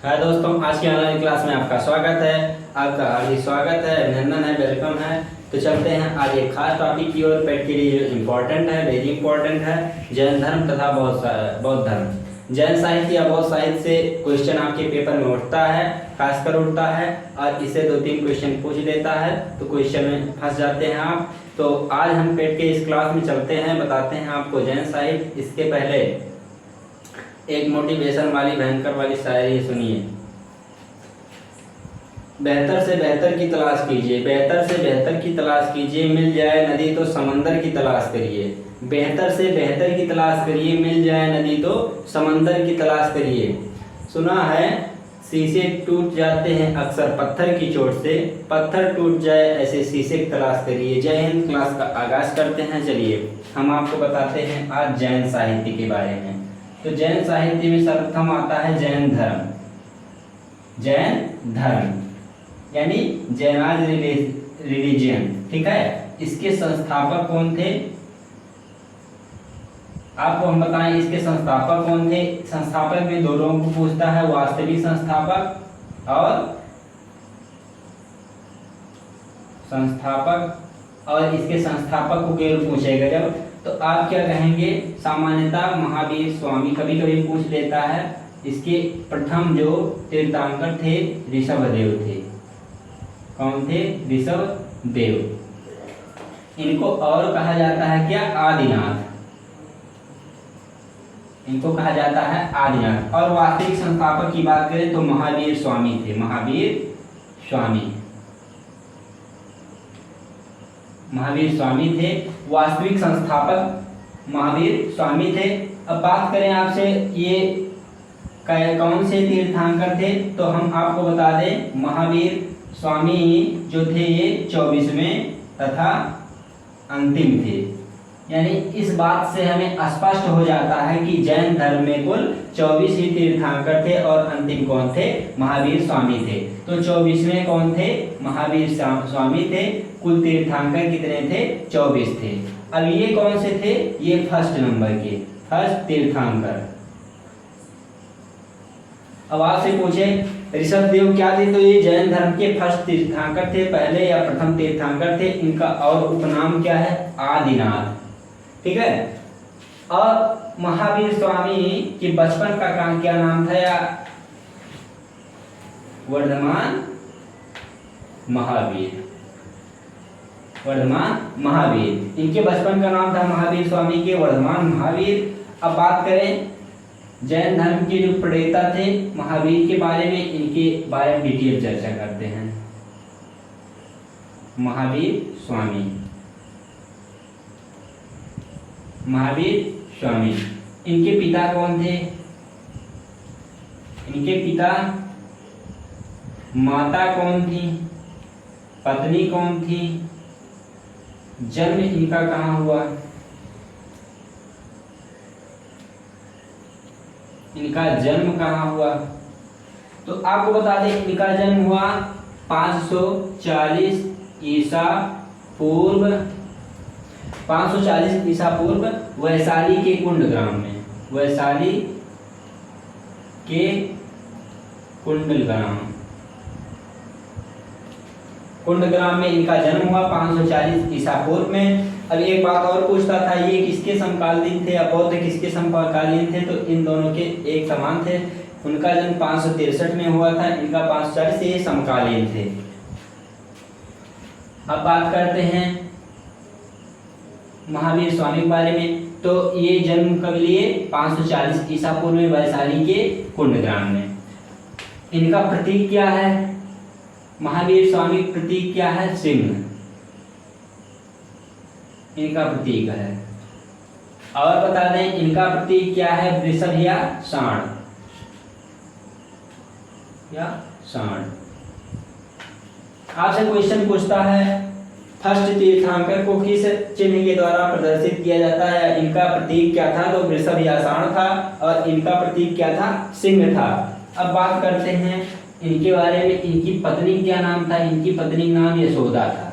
हाय दोस्तों, आज की ऑनलाइन क्लास में आपका स्वागत है। आपका हार्दिक स्वागत है, अभिनंदन है, वेलकम है। तो चलते हैं आज एक खास टॉपिक की ओर। पेट के लिए जो इम्पोर्टेंट है, वेरी इंपॉर्टेंट है, जैन धर्म तथा बौद्ध धर्म। जैन साहित्य या बौद्ध साहित्य से क्वेश्चन आपके पेपर में उठता है, खासकर उठता है, और इससे 2-3 क्वेश्चन पूछ देता है, तो क्वेश्चन में फंस जाते हैं आप। तो आज हम पेट के इस क्लास में चलते हैं, बताते हैं आपको जैन साहित्य। इसके पहले एक मोटिवेशन वाली भयंकर वाली शायरी सुनिए। बेहतर से बेहतर की तलाश कीजिए, बेहतर से बेहतर की तलाश कीजिए, मिल जाए नदी तो समंदर की तलाश करिए। बेहतर से बेहतर की तलाश करिए, मिल जाए नदी तो समंदर की तलाश करिए। सुना है शीशे टूट जाते हैं अक्सर पत्थर की चोट से, पत्थर टूट जाए ऐसे शीशे की तलाश करिए। जय हिंद। क्लास का आगाज करते हैं। चलिए हम आपको बताते हैं आज जैन साहित्य के बारे में। तो जैन साहित्य में सर्वप्रथम आता है जैन धर्म। जैन धर्म यानी जैनाज रिलीजियन, ठीक है। इसके संस्थापक कौन थे, आपको हम बताएं इसके संस्थापक कौन थे। संस्थापक में दो लोगों को पूछता है, वास्तविक संस्थापक और इसके संस्थापक को केवल पूछेगा जब, तो आप क्या कहेंगे। सामान्यतः महावीर स्वामी कभी कभी पूछ लेता है। इसके प्रथम जो तीर्थंकर थे ऋषभदेव थे। कौन थे? ऋषभदेव। इनको और कहा जाता है क्या? आदिनाथ। इनको कहा जाता है आदिनाथ। और वास्तविक संस्थापक की बात करें तो महावीर स्वामी थे। महावीर स्वामी थे। वास्तविक संस्थापक महावीर स्वामी थे। अब बात करें आपसे ये कौन से तीर्थंकर थे, तो हम आपको बता दें महावीर स्वामी जो थे ये 24वें तथा अंतिम थे। यानी इस बात से हमें स्पष्ट हो जाता है कि जैन धर्म में कुल 24 ही तीर्थंकर थे और अंतिम कौन थे? महावीर स्वामी थे। तो 24वें कौन थे? महावीर स्वामी थे। कुल तीर्थंकर कितने थे? 24 थे। अब ये कौन से थे? ये फर्स्ट नंबर के फर्स्ट तीर्थंकर। अब आपसे पूछे ऋषभदेव क्या थे, तो ये जैन धर्म के फर्स्ट तीर्थंकर थे, पहले या प्रथम तीर्थंकर थे। इनका और उपनाम क्या है? आदिनाथ, ठीक है। और महावीर स्वामी के बचपन का क्या नाम था? या वर्धमान महावीर। इनके बचपन का नाम था महावीर स्वामी के वर्धमान महावीर। अब बात करें जैन धर्म के जो प्रणेता थे महावीर के बारे में, इनके बारे में डिटेल चर्चा करते हैं। महावीर स्वामी इनके पिता कौन थे? इनके पिता, माता कौन थी, पत्नी कौन थी, जन्म इनका कहाँ हुआ, इनका जन्म कहाँ हुआ। तो आपको बता दें इनका जन्म हुआ 540 ईसा पूर्व वैशाली के कुंडग्राम में। वैशाली के कुंडग्राम में इनका जन्म हुआ 540 ईसा पूर्व में। अब एक बात और पूछता था, ये किसके समकालीन थे या बौद्ध किसके समकालीन थे, तो इन दोनों के एक समान थे। उनका जन्म 563 में हुआ था, इनका 540 से ये समकालीन थे। अब बात करते हैं महावीर स्वामी के बारे में। तो ये जन्म कब लिए? 540 ईसा पूर्व में वैशाली के कुंडग्राम में। इनका प्रतीक क्या है? महावीर स्वामी प्रतीक क्या है? सिंह इनका प्रतीक है। और बता दें इनका प्रतीक क्या है? वृषभ या सांड। आपसे क्वेश्चन पूछता है फर्स्ट तीर्थंकर को किस चिन्ह के द्वारा प्रदर्शित किया जाता है? इनका प्रतीक क्या था? तो वृषभ या सांड था। और इनका प्रतीक क्या था? सिंह था। अब बात करते हैं इनके बारे में। इनकी पत्नी क्या नाम था? इनकी पत्नी नाम यशोदा था।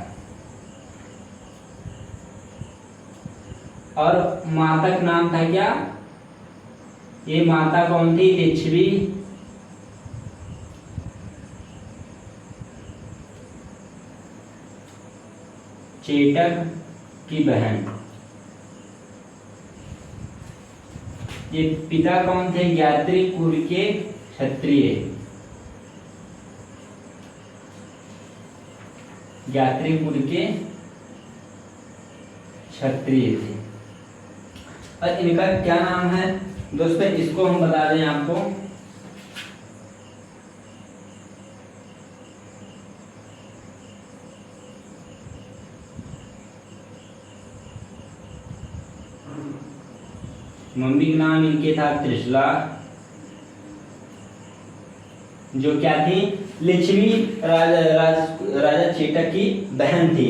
और माता का नाम था क्या? ये माता कौन थी? लिच्छवी चेटक की बहन। ये पिता कौन थे? ज्ञात्री कुल के क्षत्रिय, ज्ञात्री कुल के क्षत्रिय थे। और इनका क्या नाम है दोस्तों, इसको हम बता दें आपको। मम्मी का नाम इनके था त्रिशला, जो क्या थी? लिच्छवी राजा चेटक की बहन थी।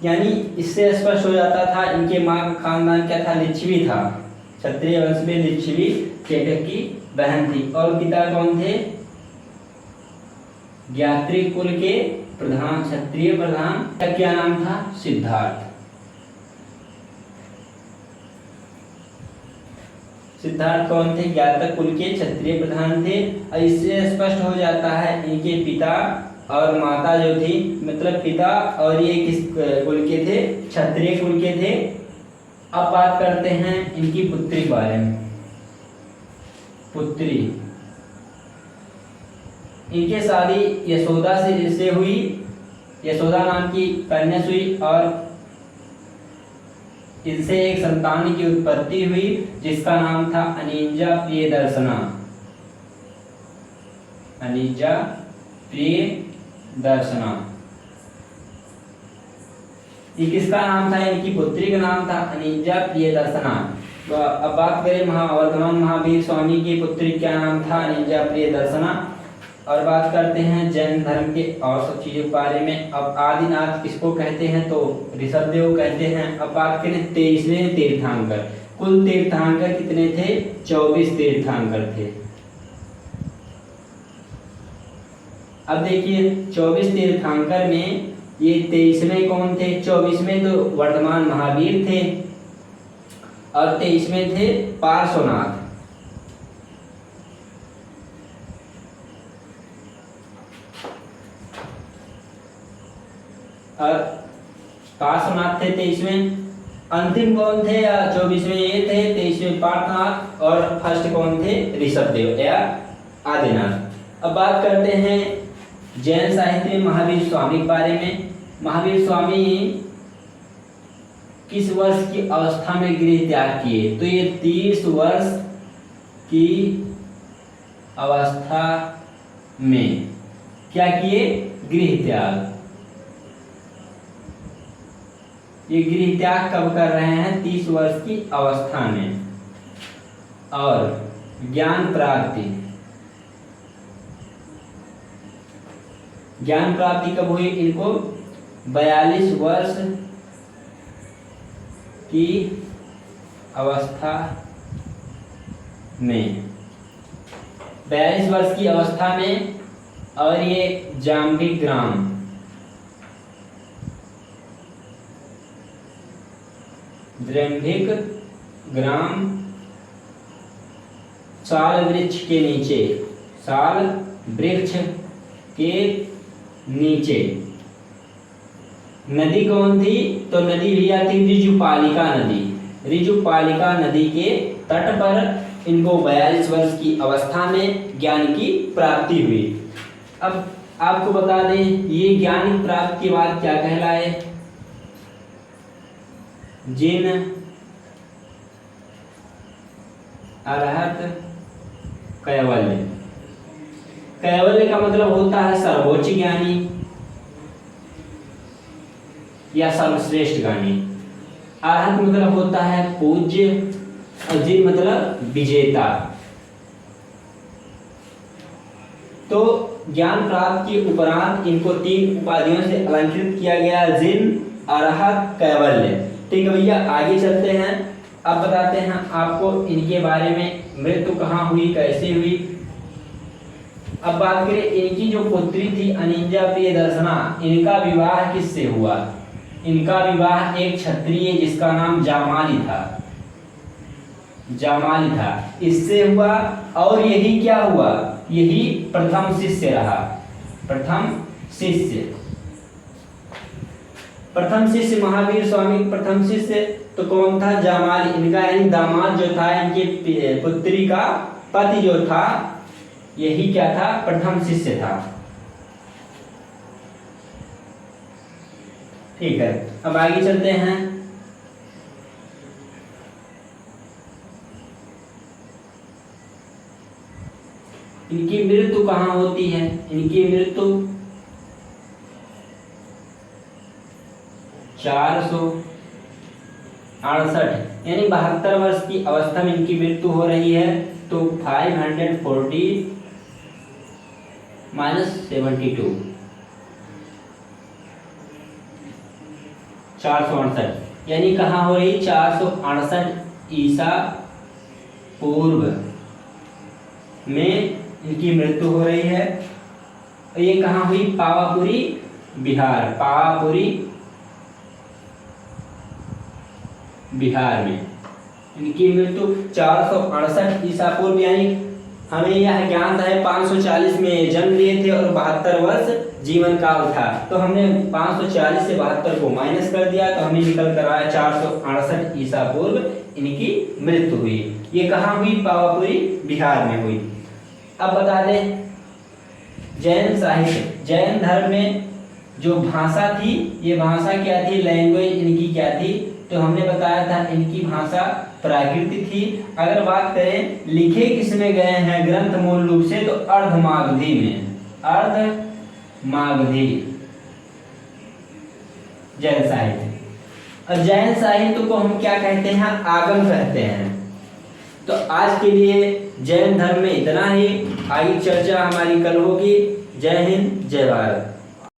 यानी इससे स्पष्ट हो जाता था इनके माँ का खानदान क्या था? लिच्छवी था। क्षत्रिय वंश में लिच्छवी चेटक की बहन थी। और पिता कौन थे? ज्ञात्री कुल के प्रधान, क्षत्रिय प्रधान का क्या नाम था? सिद्धार्थ। सिद्धार्थ कौन थे? ज्ञातक कुल के क्षत्रिय प्रधान थे। और इससे स्पष्ट हो जाता है इनके पिता और माता जो थी, मतलब पिता और ये किस कुल के थे? क्षत्रिय कुल के थे। अब बात करते हैं इनकी पुत्री के बारे में। पुत्री, इनके शादी यशोदा से हुई। यशोदा नाम की कन्या हुई और इनसे एक संतान की उत्पत्ति हुई जिसका नाम था अनिजा प्रियदर्शना। अनिजा प्रियदर्शना, ये किसका नाम था? इनकी पुत्री का नाम था अनिजा प्रियदर्शना। अब बात करें वर्तमान महावीर स्वामी की पुत्री क्या नाम था? अनिजा प्रियदर्शना। और बात करते हैं जैन धर्म के और सब चीजों के बारे में। अब आदिनाथ किसको कहते हैं? तो ऋषभदेव कहते हैं। अब बात करें 23वें तीर्थंकर। कुल तीर्थंकर कितने थे? 24 तीर्थंकर थे। अब देखिए 24 तीर्थंकर में ये 23वें कौन थे? 24वें तो वर्तमान महावीर थे और 23वें थे पार्श्वनाथ। और पार्श्वनाथ थे 23वें। अंतिम कौन थे? 24वें ये थे, 23वें पार्श्वनाथ और फर्स्ट कौन थे? ऋषभदेव या आदिनाथ। अब बात करते हैं जैन साहित्य में महावीर स्वामी के बारे में। महावीर स्वामी किस वर्ष की अवस्था में गृह त्याग किए? तो ये 30 वर्ष की अवस्था में क्या किए? गृह त्याग। ये गृह त्याग कब कर रहे हैं? 30 वर्ष की अवस्था में। और ज्ञान प्राप्ति, ज्ञान प्राप्ति कब हुई इनको? 42 वर्ष की अवस्था में। 42 वर्ष की अवस्था में। और ये जाम्बिक ग्राम, द्रंभिक ग्राम साल वृक्ष के नीचे, साल वृक्ष के नीचे। नदी कौन थी? तो नदी भैया थी ऋजुपालिका नदी। ऋजुपालिका नदी के तट पर इनको 42 वर्ष की अवस्था में ज्ञान की प्राप्ति हुई। अब आपको बता दें ये ज्ञान प्राप्त के बाद क्या कहलाए? जिन अरहत कैवल्य। कैवल्य का मतलब होता है सर्वोच्च ज्ञानी या सर्वश्रेष्ठ ज्ञानी। अरहत मतलब होता है पूज्य और जिन मतलब विजेता। तो ज्ञान प्राप्त के उपरांत इनको 3 उपाधियों से अलंकृत किया गया, जिन अरहत कैवल्य। ठीक है भैया, आगे चलते हैं। अब बताते हैं आपको इनके बारे में, मृत्यु कहाँ हुई, कैसे हुई। अब बात करें इनकी जो पुत्री थी अनिजा प्रियदर्शना, इनका विवाह किससे हुआ? इनका विवाह एक क्षत्रिय जिसका नाम जामाली था, जामाली था, इससे हुआ। और यही क्या हुआ? यही प्रथम शिष्य रहा, प्रथम शिष्य। प्रथम शिष्य महावीर स्वामी प्रथम शिष्य तो कौन था? जामाली, इनका यानी दामाद जो था, इनकी पुत्री का पति जो था, यही क्या था? प्रथम शिष्य था। ठीक है, अब आगे चलते हैं। इनकी मृत्यु कहाँ होती है? इनकी मृत्यु 468 यानी 72 वर्ष की अवस्था में इनकी मृत्यु हो रही है। तो 540 माइनस 72 468 यानी कहाँ हो रही? 468 ईसा पूर्व में इनकी मृत्यु हो रही है। और ये कहाँ हुई? पावापुरी बिहार, पावापुरी बिहार में इनकी मृत्यु 468 ईसा पूर्व, यानी हमें यह ज्ञान है 540 में जन्म लिए थे और 72 वर्ष जीवन काल था। तो हमने 540 से 72 को माइनस कर दिया, तो हमें निकल कर आया 468 ईसा पूर्व इनकी मृत्यु हुई। ये कहाँ हुई? पावापुरी बिहार में हुई। अब बता दें जैन साहित्य, जैन धर्म में जो भाषा थी, ये भाषा क्या थी? लैंग्वेज इनकी क्या थी? तो हमने बताया था इनकी भाषा प्राकृत थी। अगर बात करें लिखे किसमें गए हैं ग्रंथ मूल रूप से, तो अर्धमागधी में, अर्धमागधी जैन साहित्य। और जैन साहित्य को हम क्या कहते हैं? आगम कहते हैं। तो आज के लिए जैन धर्म में इतना ही, आगे चर्चा हमारी कल होगी। जय हिंद, जय भारत।